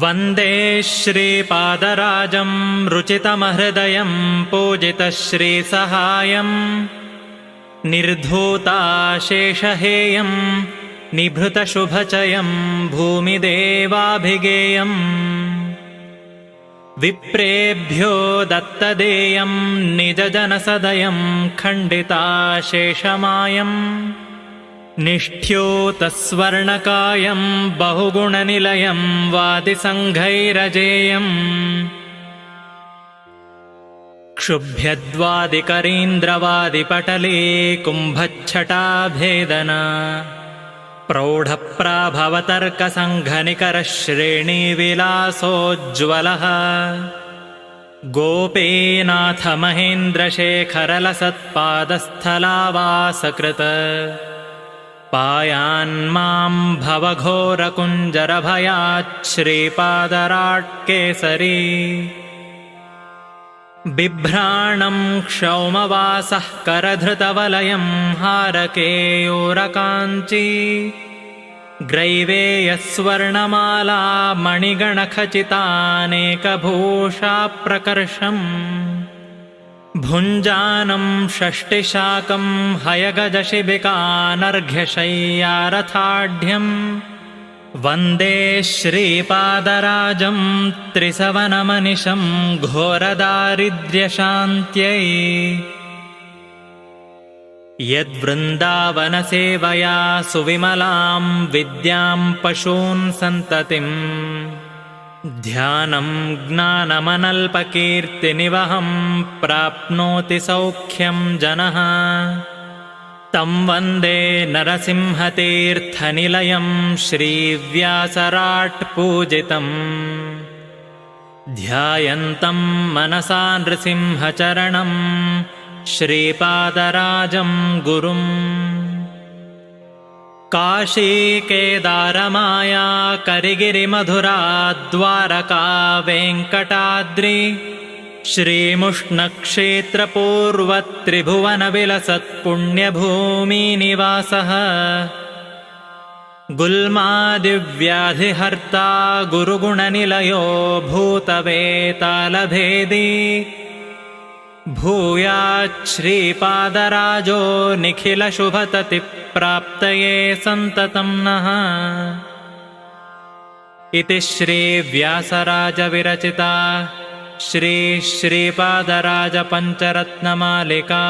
वन्दे श्रीपादराजं रुचितमहृदयं पूजितश्रीसहायं निर्धूताशेषहेयं निभृतशुभचयं भूमिदेवाभिगेयम् विप्रेभ्यो दत्तदेयं निजजनसदयं खण्डिताशेषमायम् निष्ठ्योतस्वर्णकायं बहुगुणनिलयं वादिसङ्घैरजेयम् क्षुभ्यद्वादिकरीन्द्रवादिपटले कुम्भच्छटाभेदना प्रौढप्राभवतर्कसङ्घनिकरः श्रेणीविलासोज्ज्वलः गोपीनाथमहेन्द्रशेखरलसत्पादस्थलावासकृत पायान्मां भवघोरकुञ्जरभयाच्छ्रीपादराट्केसरी बिभ्राणं क्षौमवासः करधृतवलयं हारकेयूरकाञ्ची ग्रैवेयस्वर्णमाला मणिगणखचितानेकभूषाप्रकर्षम् भुञ्जानं षष्टिशाकं हयगजशिबिकानर्घ्यशय्यारथाढ्यं वन्दे श्रीपादराजं त्रिसवनमनिशं घोरदारिद्र्यशान्त्यै यद्वृन्दावनसेवया सुविमलां विद्यां पशून् सन्ततिम् ध्यानं ज्ञानमनल्पकीर्तिनिवहं प्राप्नोति सौख्यं जनः तं वन्दे नरसिंहतीर्थनिलयं श्रीव्यासराट् पूजितम् ध्यायन्तं मनसा नृसिंहचरणं श्रीपादराजं गुरुम् काशीकेदारमाया करिगिरिमधुरा द्वारका वेङ्कटाद्रि श्रीमुष्णक्षेत्रपूर्वत्रिभुवनविलसत्पुण्यभूमिनिवासः गुल्मादिव्याधिहर्ता गुरुगुणनिलयो भूतवेतालभेदी भूयाच्छ्रीपादराजो निखिलशुभततिप्राप्तये सन्ततं नः इति श्रीव्यासराजविरचिता श्रीश्रीपादराजपञ्चरत्नमालिका।